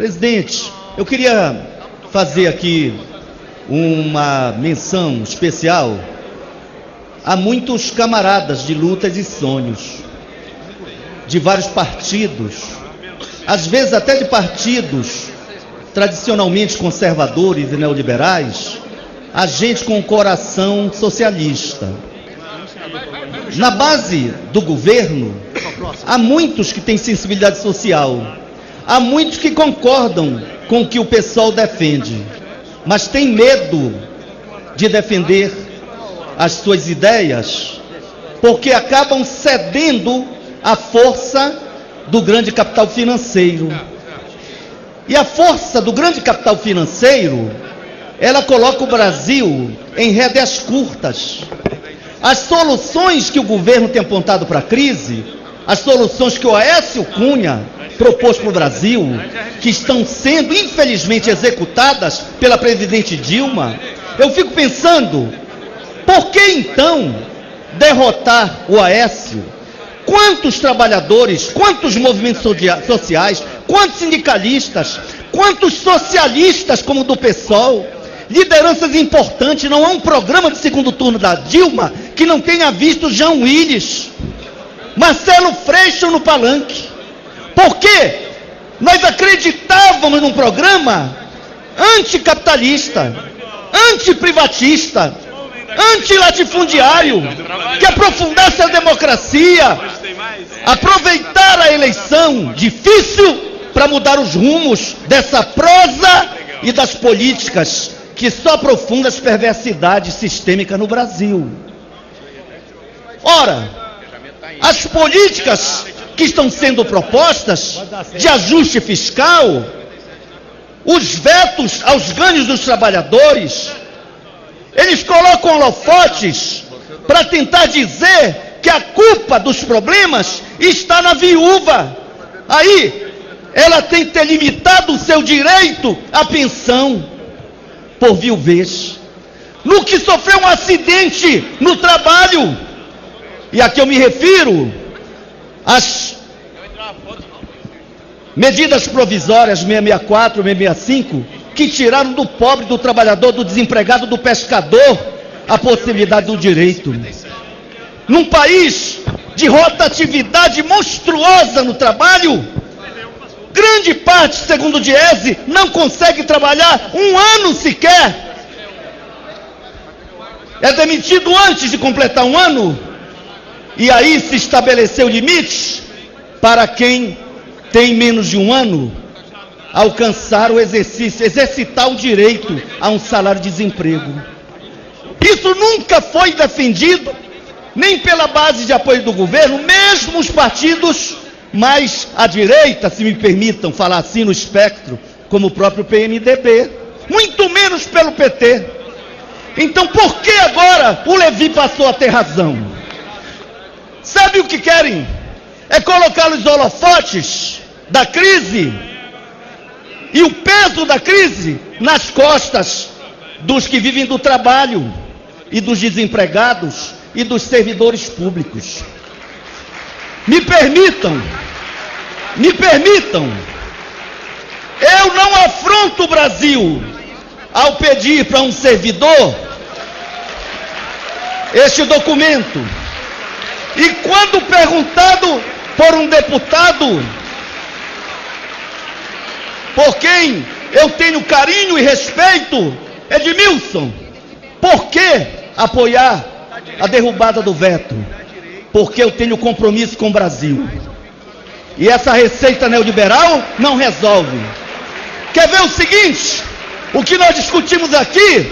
Presidente, eu queria fazer aqui uma menção especial a muitos camaradas de lutas e sonhos, de vários partidos, às vezes até de partidos tradicionalmente conservadores e neoliberais, a gente com o coração socialista. Na base do governo, há muitos que têm sensibilidade social, há muitos que concordam com o que o pessoal defende, mas têm medo de defender as suas ideias, porque acabam cedendo à força do grande capital financeiro. E a força do grande capital financeiro, ela coloca o Brasil em rédeas curtas. As soluções que o governo tem apontado para a crise, as soluções que o Aécio Cunha propôs para o Brasil, que estão sendo infelizmente executadas pela presidente Dilma, eu fico pensando, por que então derrotar o Aécio? Quantos trabalhadores, quantos movimentos sociais, quantos sindicalistas, quantos socialistas como o do PSOL, lideranças importantes, não há um programa de segundo turno da Dilma que não tenha visto João Willis, Marcelo Freixo no palanque. Por quê? Nós acreditávamos num programa anticapitalista, antiprivatista, antilatifundiário, que aprofundasse a democracia, aproveitar a eleição difícil para mudar os rumos dessa prosa e das políticas que só aprofundam as perversidades sistêmicas no Brasil. Ora, as políticas que estão sendo propostas de ajuste fiscal, os vetos aos ganhos dos trabalhadores, eles colocam holofotes para tentar dizer que a culpa dos problemas está na viúva. Aí, ela tem que ter limitado o seu direito à pensão por viuvez, no que sofreu um acidente no trabalho. E aqui eu me refiro às medidas provisórias 664, 665, que tiraram do pobre, do trabalhador, do desempregado, do pescador, a possibilidade do direito. Num país de rotatividade monstruosa no trabalho, grande parte, segundo o Diese, não consegue trabalhar um ano sequer. É demitido antes de completar um ano. E aí se estabeleceu limite para quem tem menos de um ano alcançar o exercício, exercitar o direito a um salário de desemprego. Isso nunca foi defendido, nem pela base de apoio do governo, mesmo os partidos mais à direita, se me permitam falar assim no espectro, como o próprio PMDB, muito menos pelo PT. Então por que agora o Levi passou a ter razão? Sabe o que querem? É colocar os holofotes da crise e o peso da crise nas costas dos que vivem do trabalho e dos desempregados e dos servidores públicos. Me permitam, eu não afronto o Brasil ao pedir para um servidor este documento. E quando perguntado por um deputado, por quem eu tenho carinho e respeito, Edmilson, por que apoiar a derrubada do veto? Porque eu tenho compromisso com o Brasil. E essa receita neoliberal não resolve. Quer ver o seguinte? O que nós discutimos aqui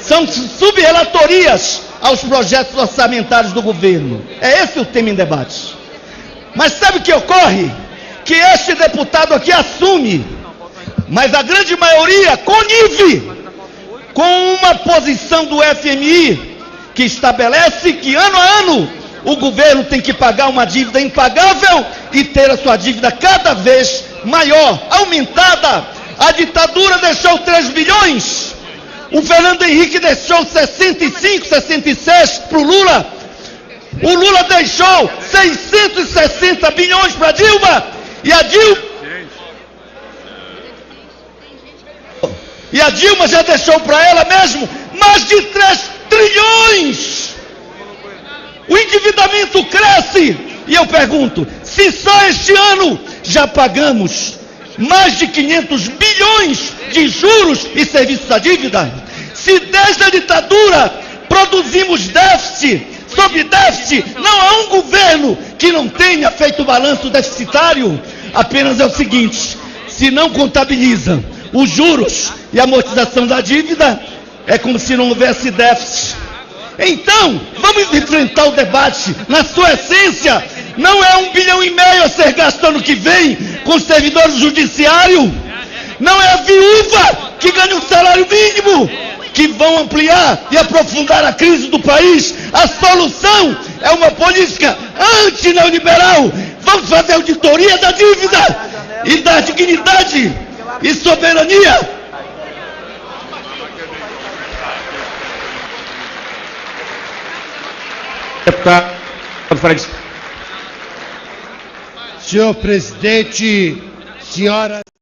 são subrelatorias aos projetos orçamentários do governo. É esse o tema em debate. Mas sabe o que ocorre? Que este deputado aqui assume, mas a grande maioria connive com uma posição do FMI que estabelece que ano a ano o governo tem que pagar uma dívida impagável e ter a sua dívida cada vez maior, aumentada. A ditadura deixou 3 bilhões. O Fernando Henrique deixou 65, 66 para o Lula. O Lula deixou 660 bilhões para Dilma. E a Dilma E a Dilma já deixou para ela mesmo mais de 3 trilhões. O endividamento cresce. E eu pergunto, se só este ano já pagamos mais de 500 bilhões de juros e serviços à dívida, se desde a ditadura produzimos déficit sobre déficit, não há um governo que não tenha feito balanço deficitário. Apenas é o seguinte, se não contabiliza os juros e a amortização da dívida, é como se não houvesse déficit. Então, vamos enfrentar o debate na sua essência. Não é 1,5 bilhão a ser gasto ano que vem com os servidores do judiciário. Não é a viúva que ganha um salário mínimo que vão ampliar e aprofundar a crise do país. A solução é uma política anti-neoliberal. Vamos fazer auditoria da dívida e dar dignidade e soberania. Deputado Fred. Senhor presidente, senhoras